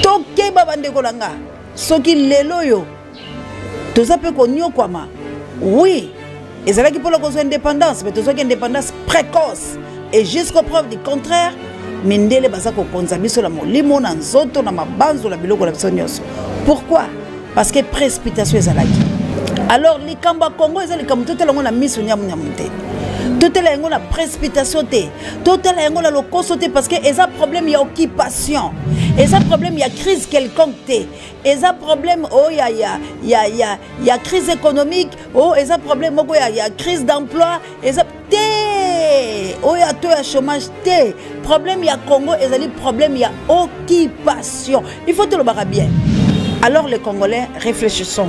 toke babande kolanga soki lelo yo toza pe konyokwama oui ezalaki pour la cause indépendance mais toza ki indépendance précoce et jusqu'aux preuves du contraire mindele baza ko konza biso la molimo na nzoto na mabanzo la biloko la biso nyonso. Pourquoi? Parce que précipitation ezalaki. Alors les kamba Congo ezali comme tout le monde la mise nyamu nyamunte. Tout le monde la précipitation te. Tout le monde la locoso te parce que eza problème il y a occupation. Eza problème il y a crise quelconque te. Eza problème oh il y a crise économique, oh eza problème oh il y a crise d'emploi, eza te. Oh il y a taux de chômage te. Problème il y a Congo ezali problème il y a occupation. Il faut te le barrer bien. Alors les Congolais réfléchissons.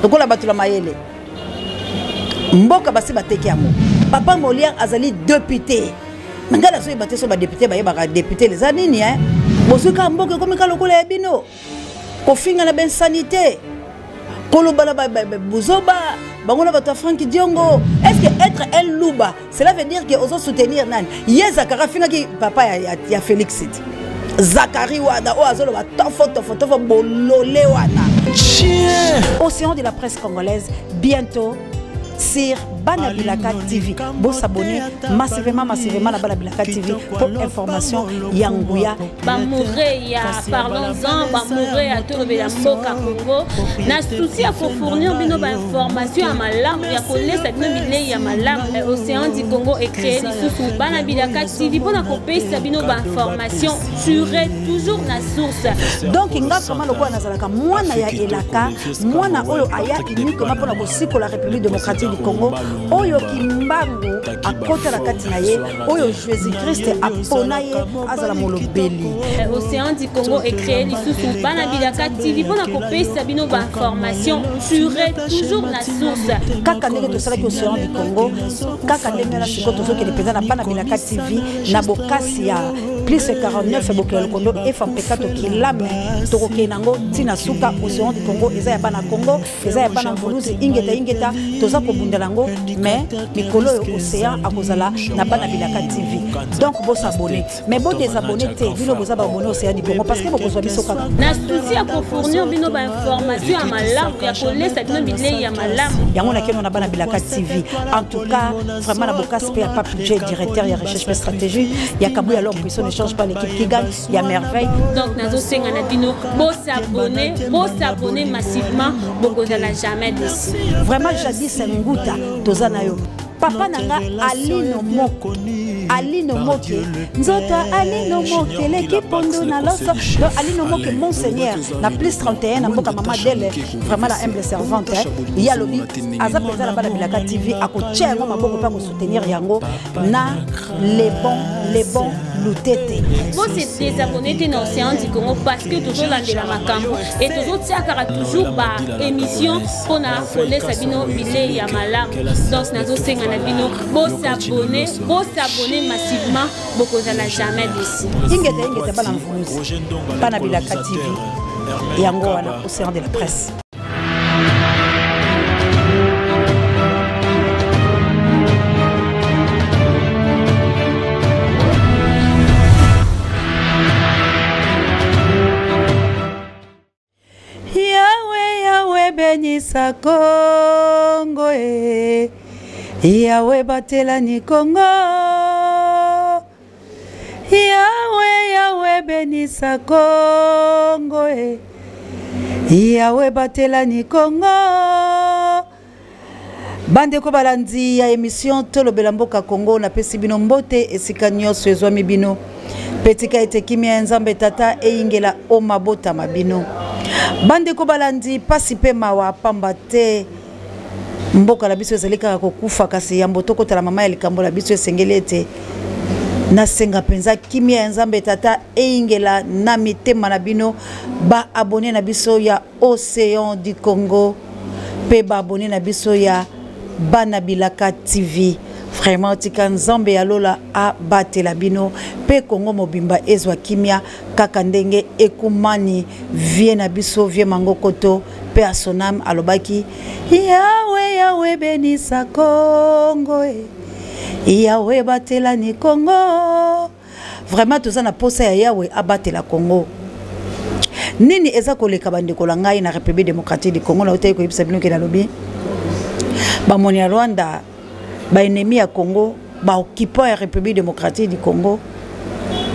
Donc on a battu la maïle. Mboka basi bateki amo. Papa Molière azali député. Ngala so batté so ba député ba yeba député les anini hein. Bosuka mboka comme ka lokola ya bino. Ko finga na ben sanité. Ko lo bala ba buzoba bangola bata Franck Diongo. Est-ce que être un louba, cela veut dire que ozo soutenir nan. Yeza kara finga ki papa ya Félix. Zakari Wada o azolo ba tofo bololé wana. Océan de la presse congolaise bientôt sur Banabilaka TV. Bon s'abonner massivement à Banabilaka TV pour information Yanguya. Bamoureya, parlons-en, Bamoureya à tout le Mboka Congo. Na souci à fournir bino information à malam, ya connaît cette nobilé ya malam. Océan du Congo est créé sous Banabilaka TV pour na copier sabino information sur toujours la source. Donc inga comment le quoi nazalaka mwana ya elaka, mwana oyo aya uniquement pour la musique la République démocratique du Congo. Oyo kimbango akota la katina ye oyo Jésus-Christ aponaye azala molobeli. Océan du Congo est créé sous Banabilaka TV pour na copier sabino information sur toujours la source. Kaka ndenge to sala ki Océan du Congo kaka ndenge na sikoto zo ke le président na Banabilaka TV na bokasi ya plus 49 bokelo kondo FMPK to kilame to kokenango tina suka Océan du Congo eza ya bana Congo eza ya bana Mvuluzi ingeta toza ko bundelango mais mikolo Océan akozala na Banabilaka TV. Donc vous s'abonner mais vous désabonner te bino vous abonner Océan du Congo parce que vous besoin biso kaka na souci à fournir bino ba information à malam ya kolle cette nobilé ya malam yango na keno na Banabilaka TV. En tout cas vraiment la bokasi pe pas budget directeur ya recherche et stratégie ya kabu alors puissant ne change pas l'équipe qui gagne il y a merveille. Donc nazo senga na bino vous s'abonner massivement bokozala jamais déçu. Vraiment jadis nguta tozana yo papa nanga Alino Moke nzoto Alino Moke l'équipe pondo na loso donc Alino Moke monseigneur na plus 31 na mboka mama Dele vraiment la humble servante il y a lobby aza présent na Banabilaka TV akotia ngo maboko pa ko soutenir yango na les bons lutete. Vous êtes désabonné de l'Océan du Congo parce que toujours là de la Macambo et toujours tiakara toujours par émission pour na folle sabino bilé ya malam. Donc nazo senga na bino vous s'abonner massivement beaucoup na jamais déçu. Ingeta bana Mvuluzi Banabilaka TV yango wana Océan de la presse. Benisa Congo Yahweh batelani Congo Yahweh benisa Congo Yahweh batelani Congo. Bande ko balandi ya émission Tolobela Mboka Congo na pesi bino mbote esika nyonso ezwami bino petika ete kimia nzambe tata eingela o mabota mabino. Bande ko balandi pasi pe mawa pamba te mboka la biso ezalika kokufa kasi yambo tokotala mama ya likambo la biso esengelete na senga penza kimia nzambe tata eingela na mitema na bino ba abonné na biso ya Océan du Congo pe ba abonné na biso ya Banabilaka TV. Vraiment tika nzambe ya lola a batela bino pe Congo mobimba ezwa kimia kaka ndenge ekumani vie na biso vie mangokoto pe asonam alobaki Yahweh benisa Congo Yahweh batela ni Congo. Vraiment toza na posa ya Yahweh abatela Congo. nini eza koleka bandeko la ngai na République démocratique du Congo na otayi ko yebisa bino ke na lobi ba moni ya Rwanda ba ennemi ya Congo ba occupant ya République démocratique du Congo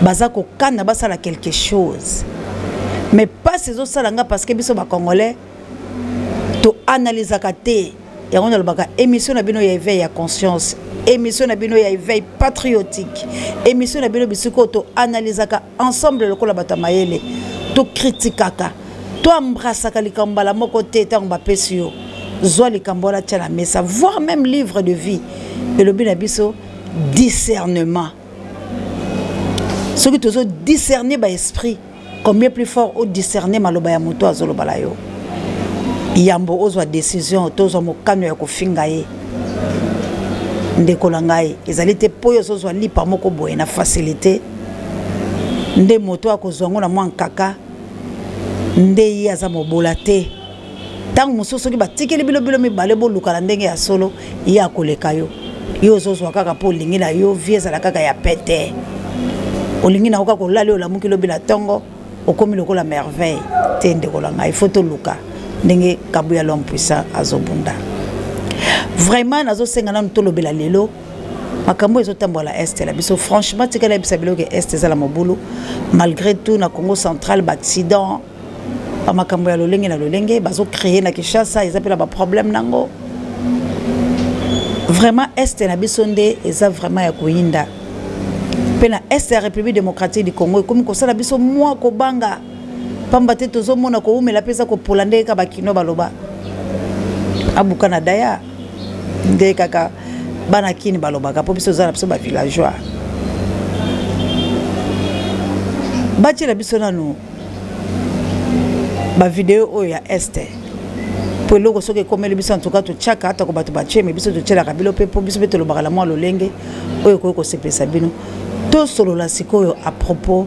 baza ko kana basala quelque chose mais pas ces autres salanga parce que biso ba congolais to analyser kate ya on baka émission na bino ya éveil ya conscience émission na bino ya éveil patriotique émission na bino bisiko to analyser ka ensemble lokola batamayele to critiquaka to embrassaka likambala moko te tango ba pesio zwa likambola tchala mesa voire même livre de vie et le bien biso discernement ce qui toujours discerner ba esprit combien plus fort au discerner maloba ya moto azoloba la yo yambo ozwa décision tozo mokano ya kofinga ye ndeko la ngai ezali te poyo zozwa lipa moko boye na facilité nde moto akozwango na mwa nkaka nde ye aza mobola te tango mosusu soki batikeli bilobilo mibale boluka na ndenge ya solo ye akoleka yo yo ozozwa kaka mpo olingi na yo vie ezala kaka ya pete olingi na kaka kolala olamuki lobi na ntongo okomi lokola merveille te ndeko la ngai faut toluka ndenge kabuya l'homme puissant azobunda vraiment nazosenga nanu tolobela lelo makambo ezotambola este la biso franchement tikala bisa biloke este ezala mobulu malgré tout na Congo central accident makambo ya lolenge na lolenge bazo créer na Kinshasa ezapela ba problème nango vraiment este na biso nde eza vraiment ya koyinda pena este ya République démocratique du Congo comme kosala biso mwa kobanga pamba te tozomona ko umela pesa ko polande ka bakino baloba abuka na daya nde kaka bana kini baloba ka po biso zala biso ba villageois bati la biso nanu ba vidéo oyo ya este po loko soki komeli biso en tout cas to chaka ata ko bato bache me biso to chela ka bilo pe po biso beto lobaka la mwa lolenge oyo ko sepesa bino to solo la sikoyo à propos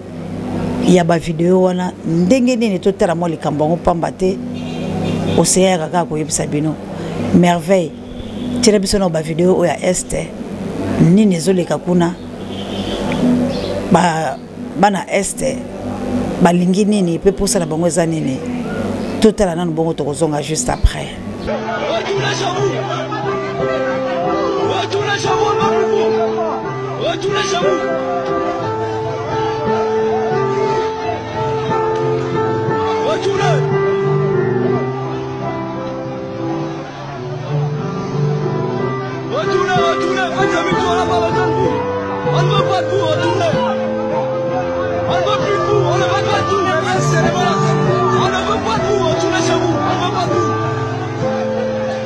ya ba vidéo wana ndenge nini to tala mwa likambo ngo pamba te océan kaka ko yebisa bino merveille tira biso na ba vidéo oyo ya este nini ezoleka kuna bana este balingi nini pe posa na bango eza nini totala nanu bongo tokozonga juste après On ne veut pas tout retourner. On ne veut plus tout, on ne veut pas tout. On ne veut pas tout retourner chez vous. On ne veut pas tout.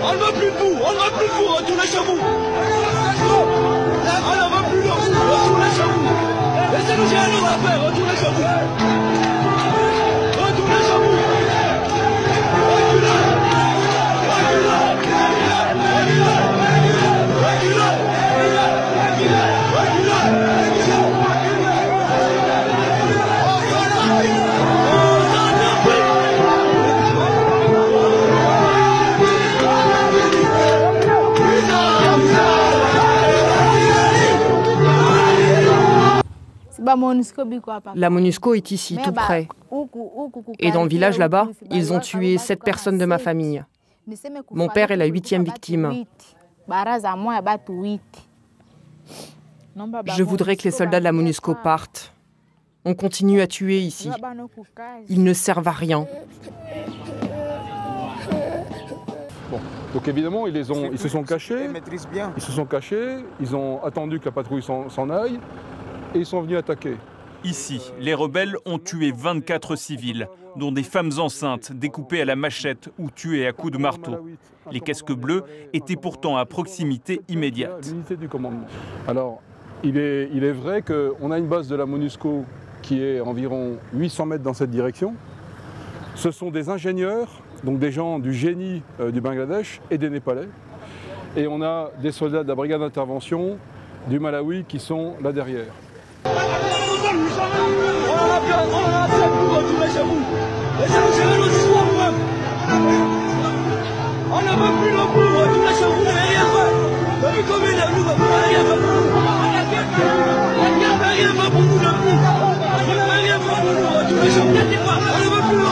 On ne veut plus tout, on ne veut plus tout retourner chez vous. On ne veut plus tout retourner chez vous. Laissez-nous gérer nos affaires, retournez chez vous. Retournez chez vous. La MONUSCO est ici, tout près. Et dans le village là-bas, ils ont tué 7 personnes de ma famille. Mon père est la 8e victime. Je voudrais que les soldats de la MONUSCO partent. On continue à tuer ici. Ils ne servent à rien. Bon. Donc évidemment, ils se sont cachés. Ils se sont cachés. Ils ont attendu que la patrouille s'en aille. Et ils sont venus attaquer. Ici, les rebelles ont tué 24 civils, dont des femmes enceintes découpées à la machette ou tuées à coups de marteau. Les casques bleus étaient pourtant à proximité immédiate. L'unité du commandement. Alors, il est vrai qu'on a une base de la MONUSCO qui est environ 800 mètres dans cette direction. Ce sont des ingénieurs, donc des gens du génie du Bangladesh et des Népalais. Et on a des soldats de la brigade d'intervention du Malawi qui sont là derrière. On en a assez pour retourner chez vous. Laissez-nous gérer nos histoires nous-mêmes. On ne veut plus le coup, retourner chez vous, vous n'avez rien fait. Depuis combien de nous, vous n'avez rien fait pour nous. Vous n'avez rien fait pour nous depuis. Vous n'avez rien fait pour nous, retourner chez vous. On ne veut plus le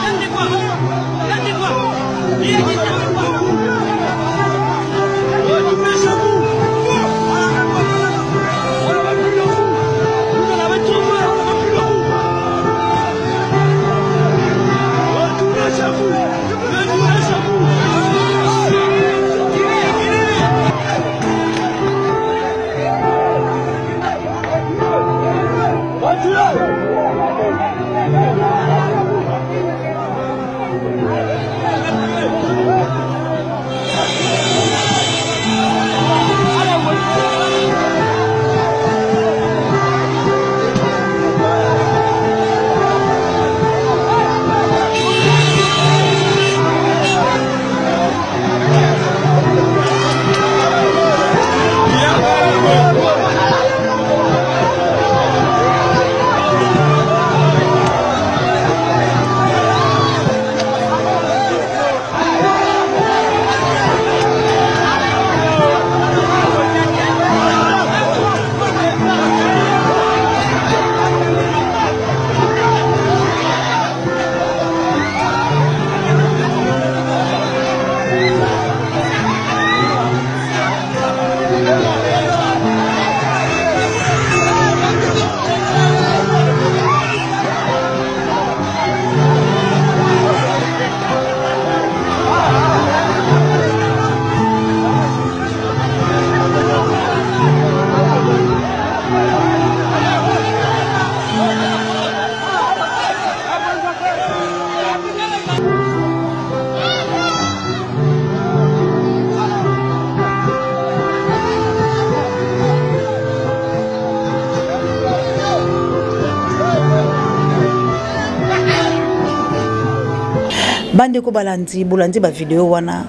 bande ko balandi bolandi ba vidéo wana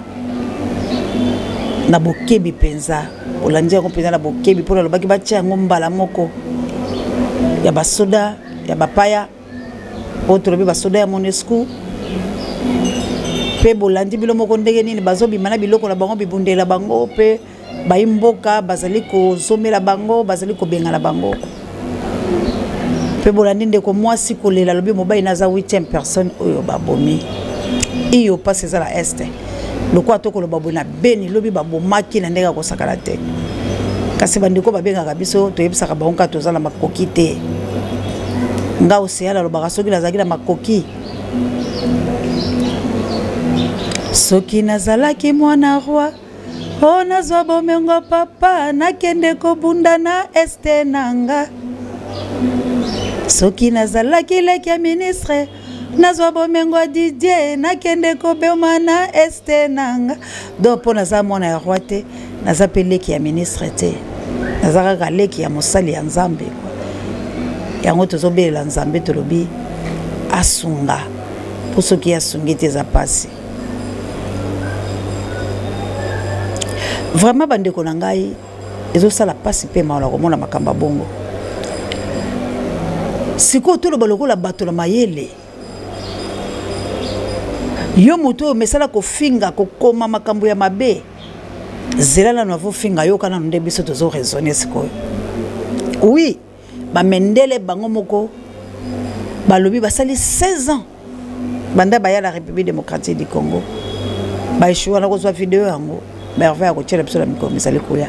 na bokebi penza bolandi ko penza na bokebi pour le baki ba tia ngombala moko ya basoda ya bapaya autre bi basoda ya Monusco pe bolandi bilo moko ndenge nini bazobi mana biloko na bango bibundela bango pe baimboka bazali ko zomela bango bazali ko benga na bango pe bolandi ndeko mwasi kolela lobi mobali naza 8e personne oyo babomi iyo passe za la este lokwa to ko lo babona beni lobi babomaki na ndenge ko sakala te kasi bandiko babenga biso to yebisaka bango to za la makoki te nga oseala lo bakasoki nazaki na makoki soki nazalaki mwana roi o nazwa bomengo papa nakende kobunda na este nanga soki nazalaki leki ya ministre nazwa bomengo Didier nakende kobema na este nanga donc mpo naza mwana ya roi te naza mpe leki ya ministre te naza kaka leki ya mosali ya nzambe yango tozobelela nzambe tolobi asunga mpo soki asungi te eza pasi vraiment bandeko na ngai ezosala pasi mpe maola komona makambo ya bongo sikoyo toloba lokola bato na mayele yo moto oyo mesala kofinga kokoma makambo ya mabe zela nano avofinga yoka nano nde biso tozoraisonne sikoyo oui bamendele bango moko balobi basali 16 ans banda baya la République démocratique du Congo baeshua na kozwa video yango merveille ya kotiela biso na mikolo misali koya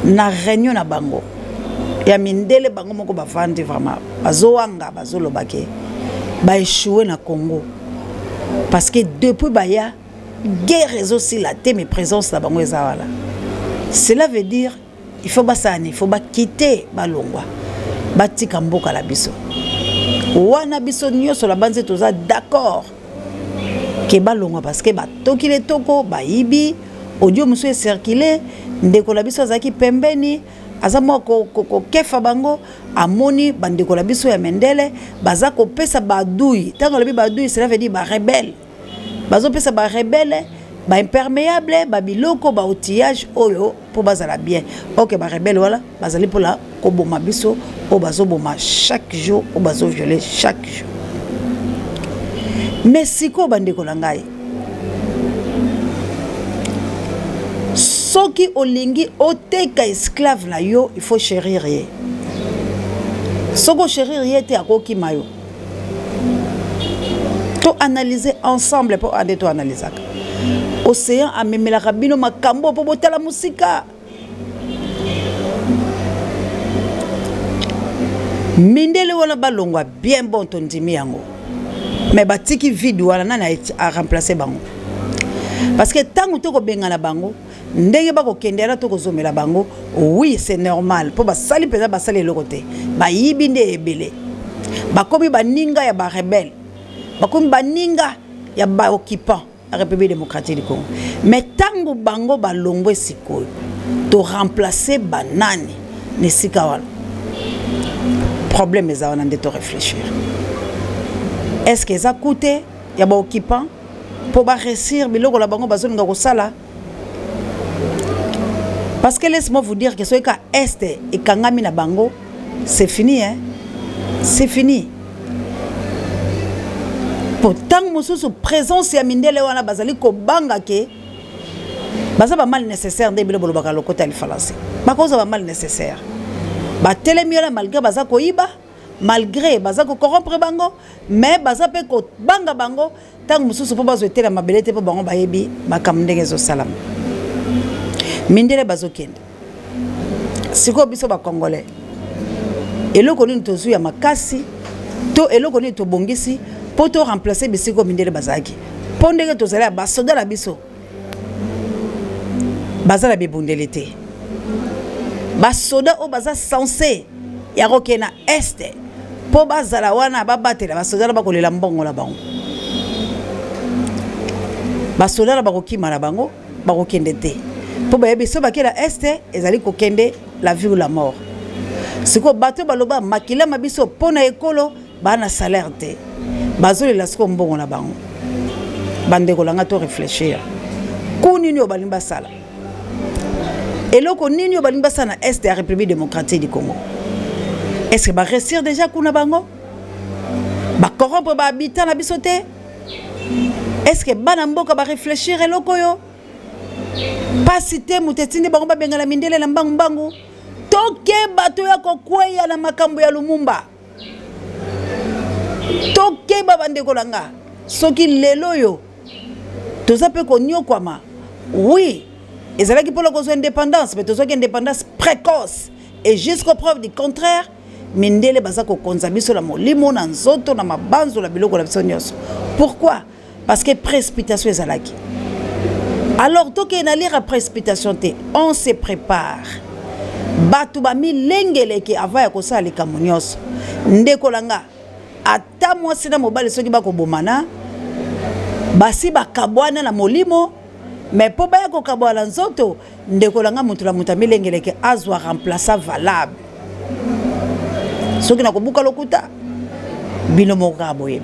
na réunion na bango ya mindele bango moko bavandi vraiment bazowanga bazolobake baeshue na Congo parce que depuis baya guerre aussi la te mais présence na bango eza wala cela veut dire il faut basani il faut quitter balongwa batika mboka la biso wana biso nyonso la banze toza d'accord ke balongwa parce que batoki le toko bayibi audio muso circuler ndeko la biso azaki pembeni azamo ko kefa bango amoni bandeko la biso ya mendele baza ko pesa badui tango lobi badui cela veut dire ba rebelle bazo pesa ba rebelle ba imperméable ba biloko ba outillage oyo pour bazala bien OK ba rebelle voilà bazali pour la ko boma biso o bazo boma chaque jour o bazo violer chaque jour mais siko bandeko la ngai soki olingi oteka esclave na yo il faut chérir ye soko chérir ye te akoki mayo to analyser ensemble pour ande to analyser océan amemelaka bino makambo po botala musika mindele wana balongwa bien bon to ndimi yango mais batiki vide wana nana a remplacer bango parce que tango to ko bengana bango ndenge bako kendela to ko zomela bango oui c'est normal po basali peza basali eloko te bayibi nde ebele bakomi baninga ya ba rebelle bakomi baninga ya ba occupant la République démocratique du Congo mais tango bango balongwe sikoyo to remplacer banani ne sikawana problème eza wana nde to réfléchir est-ce que ça coûte ya ba occupant pour ba réussir biloko la bango bazolinga kosala parce que laisse-moi vous dire que ce cas est et kangami na bango c'est fini hein c'est fini pourtant mususu présence ya mindele wana bazali ko banga ke baza ba mal nécessaire nde bilo bolobaka lokota il falase bakoza ba mal nécessaire ba telemiola malgré baza ko iba malgré baza ko corrompre bango mais baza pe ko banga bango tant mususu po bazo etela mabelete po bango bayebi bakamndenge zo salam mindele bazokende siko biso ba congolais eloko nini tozu ya makasi to eloko nini to bongisi pour to remplacer bisiko mindele bazaki pondenge tozala basoda la biso bazala bibundeli te basoda o baza censé ya kokena este po bazala wana babatela basoda bakolela mbongo la bango basoda bakokima na bango bakokende te po bayebi so bakela este ezali kokende la vie ou la mort siko bato baloba makila mabiso pona ekolo bana salaire te bazolela siko mbongo na bango bandeko langa to réfléchir kunini o balimba sala eloko nini o balimba sala na est de la République démocratique du Congo. Est-ce que va réussir déjà kuna bango ba corrompre ba habitant na bisoté? Est-ce que bana mboka va réfléchir eloko yo pas cité mutetindi bango ba bengala mindele na mbangu mbangu toke bato ya kokweya na makambo ya Lumumba toke ba bandeko langa soki lelo yo toza pe ko nyokwama oui ezalaki pour la cause indépendance mais toza ki indépendance précoce et jusqu'au preuve du contraire mindele baza ko konza biso la molimo na nzoto na mabanzo la biloko la biso nyonso. Pourquoi? Parce que précipitation ezalaki. Alors toke na lire précipitation te on se prépare batu ba milengeleki avant ya kosala likambo nyonso ndeko langa ata mwasi na mobali soki bako bomana basi bakabwana na molimo mais po baya ko kabwana nzoto ndeko langa mutu la mutu milengeleki azwa remplaçant valable soki na kobuka lokuta bino mokaboye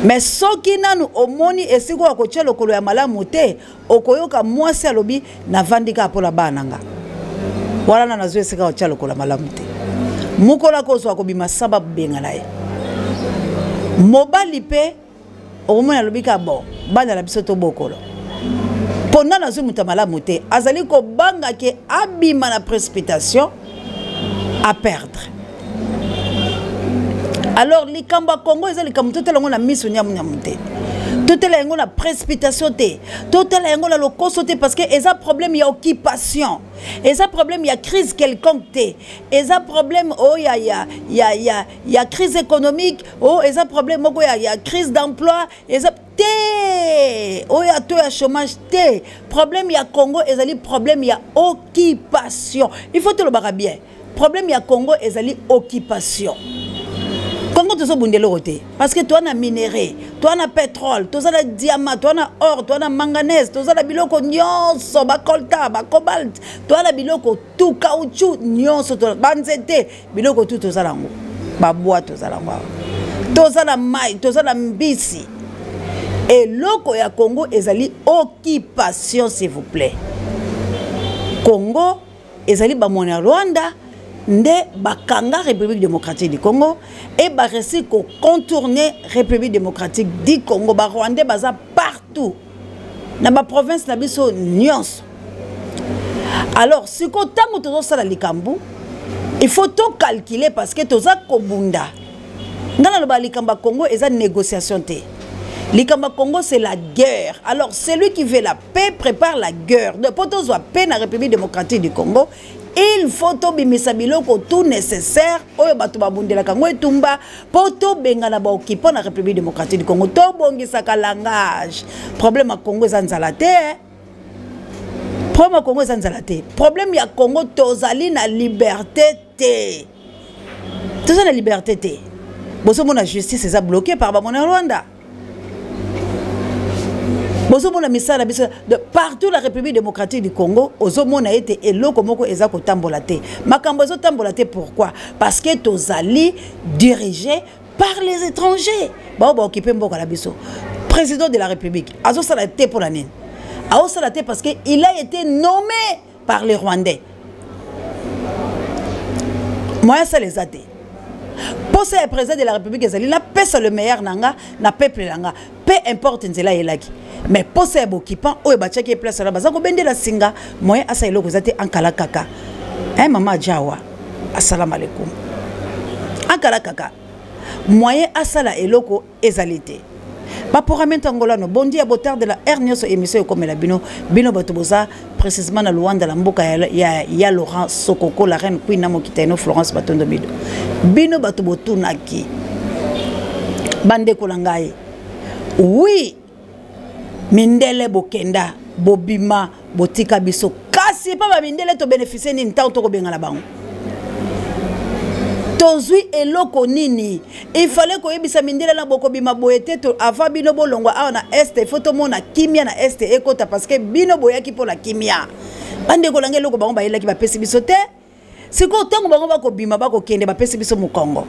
mais soki nanu omoni esiko akotia lokolo ya malamu te okoyoka mwasi alobi na vandika apola bananga wala na nazo esika akotia lokolo malamu te mukola ko so bima sababu bengala ye mobali pe omona alobi ka bon bana la biso to bokolo pona nazo muta malamu te azali ko banga ke abima na précipitation à perdre. Alors les Kamba Congo ils ont les Kamba tout le monde a mis sur nyamute tout le monde a précipitation te tout le monde a le consulté parce que ils ont problème il y a occupation ils ont problème il y a crise quelconque te ils ont problème oh il y a crise économique oh ils ont problème il y a crise d'emploi ils ont te oh il y a tout le chômage te problème il y a Congo ils ont problème il y a occupation il faut te le barrer bien problème il y a Congo ils ont occupation. Congo tu bundelo roté parce que toi na minerai, toi na pétrole, toi na diamant, toi na or, toi na manganèse, toi na biloko nyonso ba coltan, ba cobalt, toi na biloko tout caoutchouc nyonso to banzete, biloko tout toi lango. Ba bois toi lango. Toi na mai, toi na mbisi. Et loko ya Congo ezali occupation s'il vous plaît. Congo ezali ba mona Rwanda nde bakanga République démocratique du Congo et ba réussi ko contourner République démocratique du Congo ba Rwandais baza partout na ba province na biso nyonso. Alors si ko tango tozo sala likambu il faut tout calculer parce que toza kobunda ngana lo ba likamba Congo eza négociation te. Likamba Congo c'est la guerre. Alors celui qui veut la paix prépare la guerre. De poto zo paix na République démocratique du Congo. Il faut bimisa biloko tout nécessaire oyo bato babundela kango etumba poto benga na ba occupant na République démocratique du Congo to bongisa ka langage. Problème à Congo ezanzala te. Problème à Congo ezanzala te. Problème ya Congo tozali na liberté te. Tozali na liberté te. Boso mona justice eza bloqué par ba mona Rwanda. De partout la République démocratique du Congo, ozomona été eloko moko ezako tambolate. Makambo zo tambolate pourquoi? Parce que tozali dirigé par les étrangers. Ba occupé mboka la biso. Président de la République, azo salate pour l'année. Azo salate parce que il a été nommé par les Rwandais. Moi ça les a été. Pour ce président de la République ezali la paix le meilleur nanga na peuple nanga. Peu importe nzela elaki. Mais pour ces occupants, oye bachaki place là bazako bende la singa moyen asa eloko zate ankala kaka. Hein maman Jawa. Assalamu alaikum. Ankala kaka. Moyen asa la eloko ezalité. Pas pour amener Angola no bondi à botar de la hernie émission comme la bino batoboza précisément na Luanda la mboka ya Laurent Sokoko la reine Queen namo kiteno Florence Batondo Bido. Bino batobotunaki. Bande kolangaye. Oui. Mindele bokenda bobima botika biso kasi pa ba mindele to bénéficier ni ntango to ko benga la bango tozui eloko nini il fallait ko yebisa mindele na boko bima boyete to avant bino bolongwa na este photo mona kimia na este ekota parce que bino boyaki pour la kimia bande ko lange eloko bango ba yelaki ba pesi biso te siko tango bango ba ko bima ba ko kende ba pesi biso mu Congo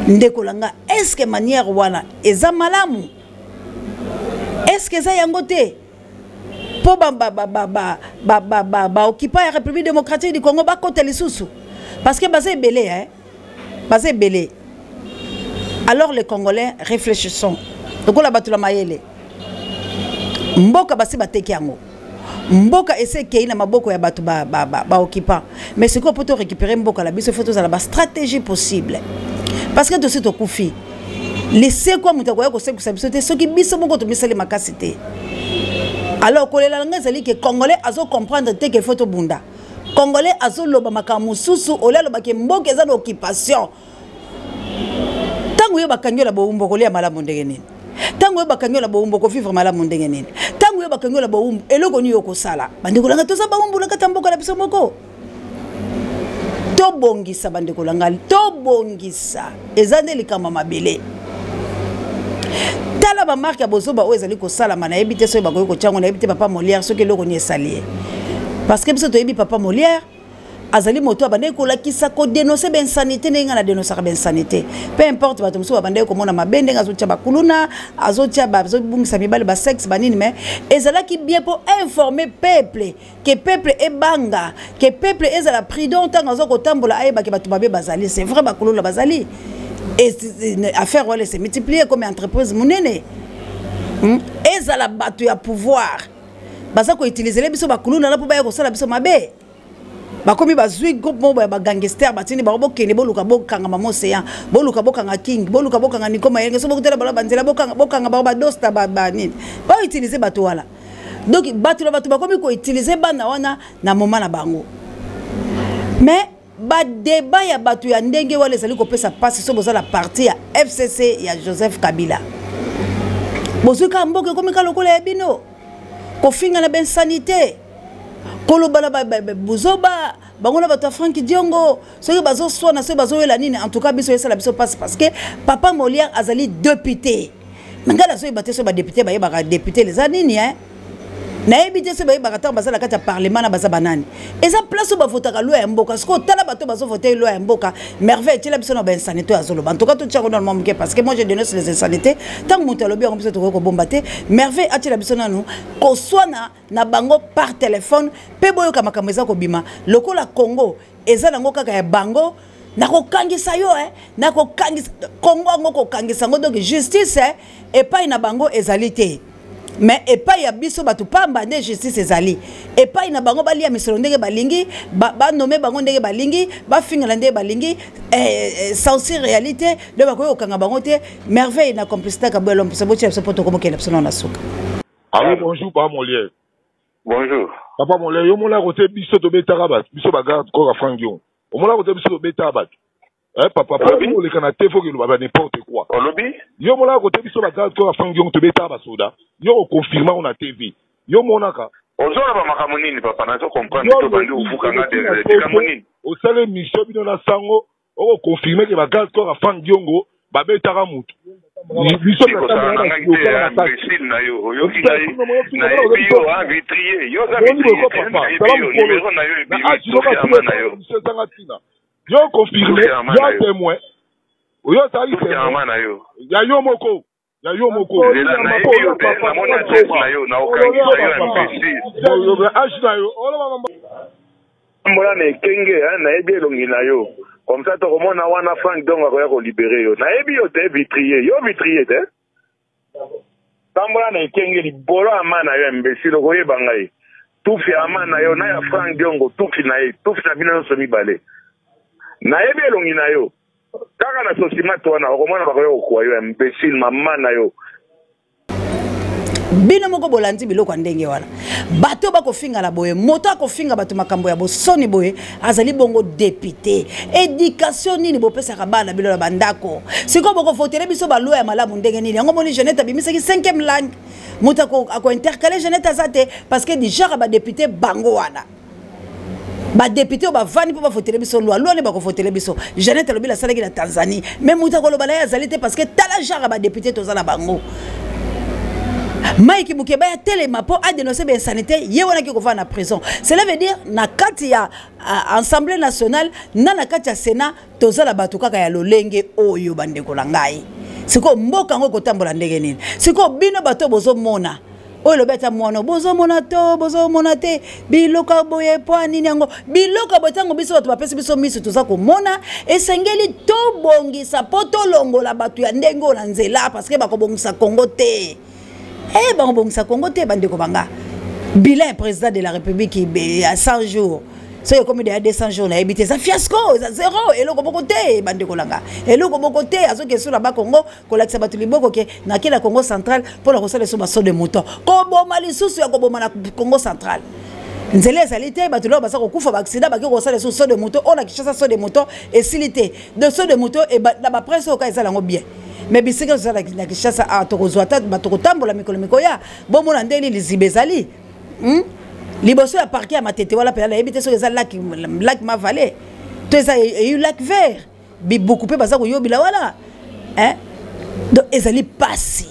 ndeko langa est-ce que manière wana eza malamu. est-ce que ça yango te po occupant la République démocratique du Congo ba côté lisusu parce que basé belé hein basé belé. Alors les Congolais réfléchissons donc la batula mayele mboka basi bateki yango mboka essaie qu'il na maboko ya batu ba occupant mais ce qu'on peut récupérer mboka la biso photos à la stratégie possible parce que de suite au koufi laissez quoi mutakoya ko se kusabisete ce qui biso moko to misali makasité. Alors que les langues que Congolais azo comprendre te que photo bunda Congolais azo loba makamususu ole loba ke mboka eza d'occupation tango yo bakanyo la boumbo kolia malamu ndenge nini tango yo bakanyo la boumbo ko vivre malamu ndenge nini tango yo bakanyo la boumbo eloko ni yoko sala bandeko langa toza baumbo na kata mboka la biso moko to bongisa bandeko langa to bongisa ezande likama mabele tala ba marque ya bozoba o ezali ko sala mana ebite so ba ko chango na ebite papa Molière ce que loko ni esalier parce que biso to ebi papa Molière azali moto abande ko lakisa ko dénoncer ben sanité nenga na dénoncer ben sanité peu importe bato muso abande ko mona mabende ngazo tia bakuluna azo tia ba zo bungisa mibale ba sexe banini mais ezala ki bien pour informer peuple que peuple e banga que peuple ezala prudent tant ngazo ko tambola ayeba ke bato babe bazali c'est vrai bakulula bazali et affaire wale se multiplier comme entreprise munene ezala bato ya pouvoir baza ko utiliser les biso bakuluna na po ba ko sala biso mabe bakomi bazui groupe mo ba gangster batini ba bokene boluka bokanga mamoseya boluka bokanga king boluka bokanga nikoma yenge so bokutela bala banzela bokanga ba dosta ba nini ba utiliser bato wala donc bato bakomi ko utiliser bana wana na moment na bango mais ba débat ya bato ya ndenge wala ezali ko pesa passe so boza la partie ya FCC ya Joseph Kabila bozuka mboke komi kalokola ya bino ko finga na ben sanité kolobala buzoba bangola bato Frank Diongo soki bazo swana soki bazo yela nini en tout cas biso yesala biso passe parce que papa Molière azali député ngala soki baté so ba député ba yeba député les anini hein na ebité so ba yeba ta bazala kata parlement na baza banani eza place ba votaka loi ya mboka siko tala bato bazo voter loi ya mboka merveille tela biso na ben sanité azolo en tout cas tout tchango normalement mke parce que moi je dénonce les insanités tant que monte lobby on peut ko bombater merveille atela biso nanu ko swana na bango par téléphone pe boyo kama kameza ko bima lokola Congo eza nango kaka ya bango nako kangisa yo nako kangisa Congo ngoko kangisa ngo donc justice et pas ina bango ezalité mais et pas ya biso batu pamba nde justice ezali et pas ina bango balia misolo ndenge balingi ba nommer bango ndenge balingi ba fingala ndenge balingi sans réalité de ba ko kanga bango te merveille na complicité ka bwelo mposa botia so poto komo kele psona na suka. Allô bonjour papa Molière. Bonjour. Papa Molière yo mola côté biso to betaka bat biso bagarde ko ka Frangion. O mola côté biso to betaka bat. Papa pour le canate faut que nous va n'importe quoi. Au lobby. Yo mola côté biso bagarde ko ka Frangion to betaka basoda. Yo confirmer on a TV. Yo monaka. Ozona ba makamunini papa na to comprendre to bandi ufukanga de kamunini. O sale mission bino na sango o confirmer que bagarde ko ka Frangion ba betaka mutu. Biso na imbécile na yo yo na yo a vitrier yo za vitrier numéro na yo yo confirmé yo témoin yo tali témoin na yo ya yo moko na mona na yo na okangisa yo imbécile yo age na yo mbola na kenge na ebi elongi na yo comme ça to komona wana Frank Diongo akoya ko libérer yo na ebi yo te vitrier te tambola na kenge libolo amana yo imbécile koyeba ngai tufi amana yo na ya Frank Diongo tufi na bino so mibale na ebi elongi na yo kaka na sosima to wana komona bakoya ko yo imbécile mama na yo bino moko bolandi biloko ndenge wana bato bako finga la boye moto ako finga bato makambo ya bosoni boye azali bongo député éducation nini bopesa ka bana bilo la bandako siko boko fotele biso ba loi ya malamu ndenge nini yango moni Jeannette abimisaki 5e langue moto ako intercaler Jeannette azate parce que déjà ba député bango wana ba député ba vani po ba fotele biso loi ne ba ko fotele biso Jeannette alobi la salaki na Tanzanie même moto ko loba la azali te parce que tala genre ba député tozala bango Mike Boukeba ya telema po a dénoncé ben sanité yewana ki ko va na prison. Cela veut dire na kati ya Assemblée nationale na kati ya Sénat tozala bato kaka ya lolenge oyo bandeko la ngai. siko mboka ngo kotambola ndenge nini siko bino bato bozomona oyo lobeta mwana bozomona to bozomona te biloka boye po nini yango biloka botango biso bato bapesi biso miso toza komona esengeli to bongisa po tolongola bato ya ndenge na nzela parce que bakobongisa Congo te bakobongisa Congo te bandeko banga bilan président de la République à 100 jours so yo comme de 200 jours na habité ça fiasco ça zéro et loko boko te bandeko langa et loko boko te azo ke sur la ba Congo ko la tsabatu liboko ke na kila Congo central pour la kosala so baso de moto ko boma lisusu ya ko boma na Congo central nzele salite batulo basa ko kufa ba accident ba ke kosala so de moto on a kichasa so de moto et silité de so de moto et na ba presse ko ezala ngo bien mais bisika so la kichasa a to kozwata ba to kotambola mikolo ya bomo na ndeli lizibezali liboso ya parquet à matete wala pela ebité so eza lac ma vallée to eza eu lac vert bi beaucoup pe baza ko yobila wala donc ezali pasi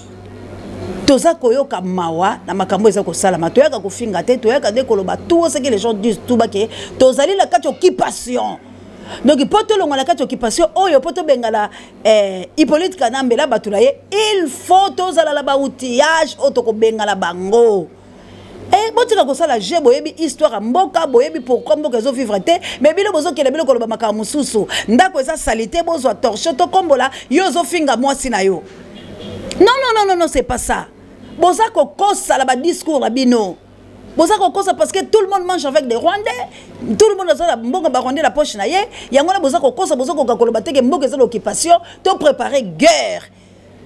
toza koyoka mawa na makambo eza ko sala matoyaka ko finga te toyaka de koloba tout ce que les gens disent tout baké tozali la kati occupation donc poto longa la kati occupation oyo poto bengala Hippolyte Kanambe la batulaye il faut tozala la ba outillage otoko bengala bango. Botika kosala je boyebi histoire mboka boyebi pourquoi mboka zo vivre te mais bilo bozo kele bilo koloba maka mususu ndako eza salité bozo torche to kombola yo zo finga mwasi na yo non c'est pas ça boza ko kosa la ba discours la bino boza ko kosa parce que tout le monde mange avec des Rwandais tout le monde a mboka ba Rwandais la poche na ye yango na boza ko kosa bozo ko koloba te ke mboka eza l'occupation to préparer guerre.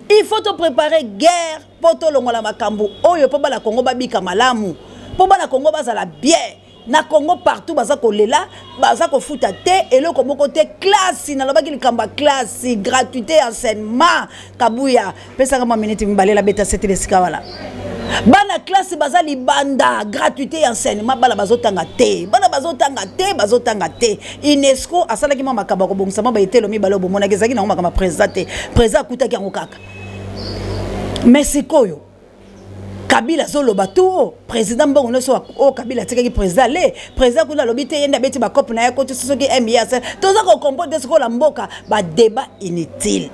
Il faut te préparer guerre pour te longola makambu. Oyo po bala Congo babika malamu. Po bala Congo bazala bien. Na Congo partout baza ko lela, baza ko futa te et le komo côté classe na lobaki likamba classe, gratuité enseignement. Kabuya, pesa kama minute mbale la beta c'était lesika wala. Bana classe baza libanda, gratuité enseignement bala bazotanga te. Bana bazotanga te. UNESCO asala ki mama makaba ko bongisa maba etelo mi balo bomona kezaki na mama kama président kuta ki ngokaka. Mais c'est quoi Kabila zolo bato président bongo no so o Kabila tikaki président le président kuna lobite yenda beti ba cop na yako to soki MIS toza ko compoter ce ko la mboka ba débat inutile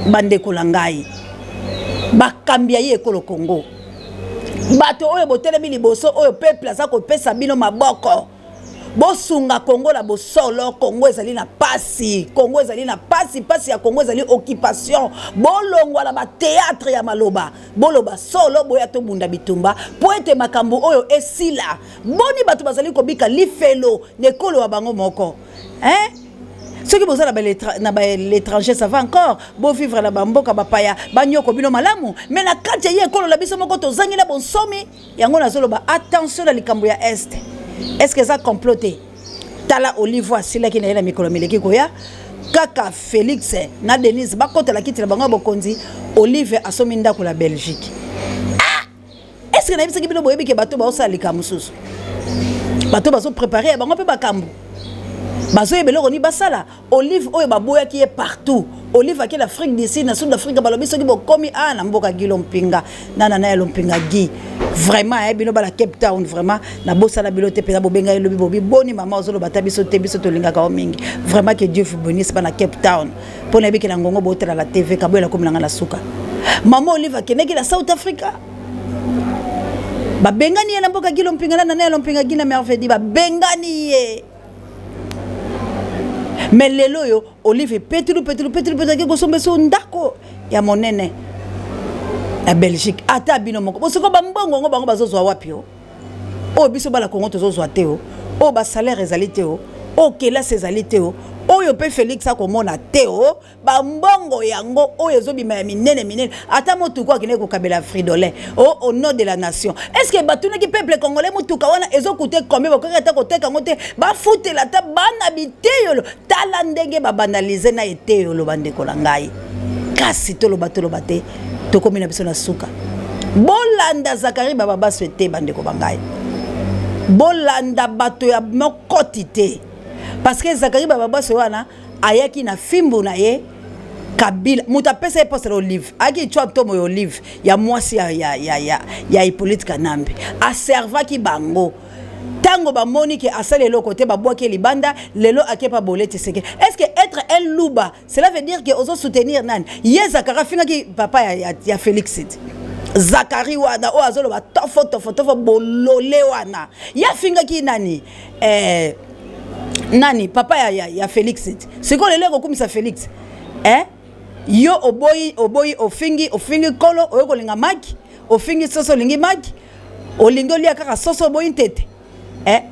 bande ko langai ba kambia ye ko le Congo bato oyo botelemi liboso oyo peuple za ko pesa bino maboko bosunga Congo la bosolo Congo ezali na pasi Congo ezali na pasi ya Congo ezali occupation bolongwa la ba théâtre ya maloba boloba solo boya to bunda bitumba po ete makambo oyo esila boni bato bazali ko bika lifelo nekolo wa bango moko ceux qui bosa na l'étranger ça va encore bo vivre la bamboka bapaya banyoko bino malamu mais na kati ya ekolo la biso moko to zangi la bonsomi yango na zolo ba attention na likambo ya est. Est-ce que ça comploté? Tala Olivo asila ki na yela mikolo mileki koya kaka Félix na Denise bakota la kiti la bango bokonzi Olive asomi ndako la Belgique. Est-ce que na bisaki bino boyebi ke bato ba osala likamususu bato bazo préparer bango pe bakambu bazo yebelo ni basala Olive oyo baboya ki est partout Olive qui l'Afrique d'ici na Sud Afrique balobi soki bokomi na mboka Gilo Mpinga na Lompinga gi vraiment bino bala Cape Town vraiment na bosala bilote pena bobenga elobi bobi boni mama ozolo batabiso te biso to linga ka mingi vraiment que Dieu vous bénisse pas na Cape Town pour na biki na ngongo botela la TV kaboela komilanga na suka mama Olive keneki la South Africa ba bengani na mboka Gilo Mpinga na Lompinga gi na merveille ba bengani ye. Mais lelo yo Olive petru ke kosombe so ndako ya monene ya Belgique ata bino moko bosoko bambongo ngo bango bazozwa wapi o biso bala Congo tozozwa te o ba salaire ezali te o kela ezali te o yo pe Félix akomona te bambongo yango o ezobima ya minene ata motuko akine ko kabela fridolin au nom de la nation. Est-ce que batuna ki peuple congolais motuka wana ezokuté combien bakaka ta koteka ngote ba futela ta bana biteyolo tala ndenge ba banaliser na eteyolo bande ko langai kasi tolo bate to komina biso na suka bolanda Zakari baba baswete bande ko bangai bolanda bato ya mokotité parce que Zakari baba baswe wana ayaki na fimbu na ye Kabila muta pesa poste Olive aki chwa tomo Olive ya mwasi ya Hippolyte Kanambe a serva ki bango tango ba moni ke asale lo côté ba boake libanda lelo akepa bolete seke est-ce que être un louba, cela veut dire que ozo soutenir nani. Ye Zakara finga ki papa ya Félix. Zakari wana o azolo ba tofo bolole wana. Ya finga ki nani nani papa ya Félix. C'est quoi le lego comme ça Félix? Yo oboyi ofingi kolo oyoko linga maki, ofingi soso lingi maki, olingo lia kaka soso boyi ntete.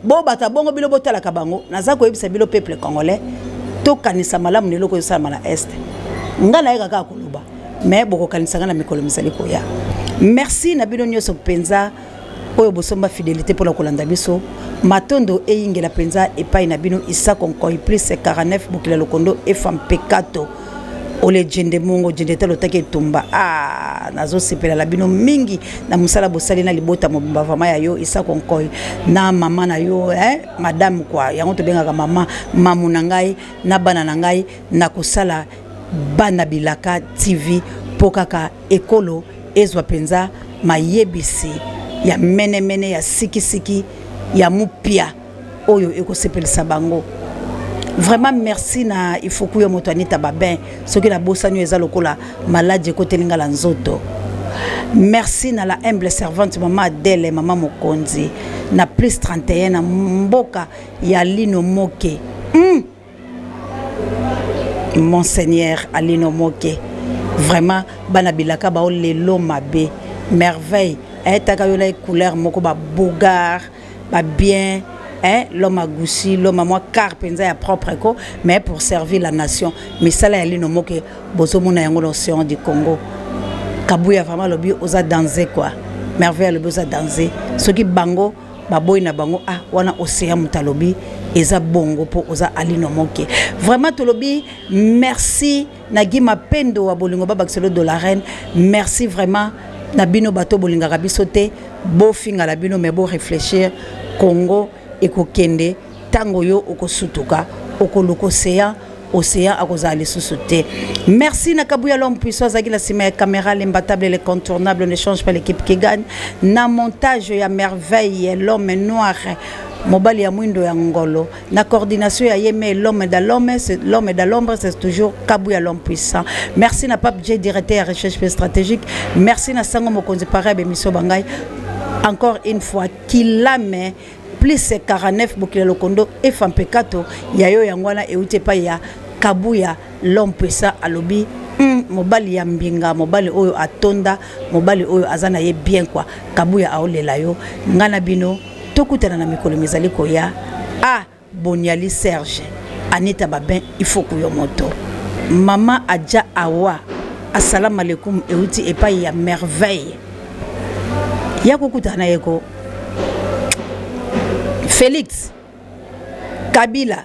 Bo bata bongo bilo botala kabango, naza ko yebisa bilo peuple congolais, to kanisa malamu neloko yosala mala est. Ngana yeka kaka koloba, mais boko kanisa ngana mikolo misali ko ya. Merci na bino nyoso penza oyo bosomba fidélité pour la kolanda biso. Matondo eyingela penza epai na bino isa konkoi plus 49 bukila lokondo efam pekato. Ole jende mongo jende talo take tumba nazo sepela la bino mingi na musala bosali na libota mobimba vama ya yo isa konkoi na mama na yo madame kwa yango to benga mama mamu na ngai na bana na ngai na kusala bana bilaka TV pokaka ekolo ezwa penza mayebisi ya mene ya siki ya mupia oyo ekosepelisa bango. Vraiment merci na il faut que yo moto anita babin ce que la bossanyo eza lokola malade ko telinga la nzoto. Merci na la humble servante maman Adèle maman Mokonzi na plus 31 na mboka ya Lino Moke. Monseigneur Alino Moke. Vraiment bana bilaka ba lelo mabe merveille etaka yo la couleur moko ba bogar ba bien. L'homme a goussi, l'homme a moi car penza ya propre ko, mais pour servir la nation. Mais ça là il no moke bozomo na yango l'océan du Congo. Kabuya vraiment lobi oza danser quoi. Merveille lobi oza danser. Ce qui bango baboy na bango wana océan mutalobi eza bongo po oza alino moke. Vraiment to lobi merci na gima pendo wa bolingo babakiselo de la reine. Merci vraiment na bino bato bolinga rabisote bo finga la bino mais bo réfléchir Congo eko kende tango yo oko sutuka oko loko océan akozali susuté. Merci na kabuya l'homme puissant zaki la sima caméra l'imbattable et l'incontournable ne change pas l'équipe qui gagne na montage ya merveille l'homme noir mobali ya mwindo ya ngolo na coordination ya yeme l'homme dans l'ombre c'est toujours kabuya l'homme puissant. Merci na Pape J directeur de recherche stratégique. Merci na sango mokonzi parabe miso bangai encore une fois qu'il la met plus 49 bukile lokondo et fampekato yayo yangwana eute pa ya kabuya l'homme puissant alobi mobali ya mbinga mobali oyo atonda mobali oyo azana ye bien quoi kabuya aolela yo ngana bino tokutana na mikolo mizali ko ya Boniali Serge Anita Babin il faut que yo moto mama Adja Awa assalamu alaikum euti epa ya merveille ya kokutana yeko Félix Kabila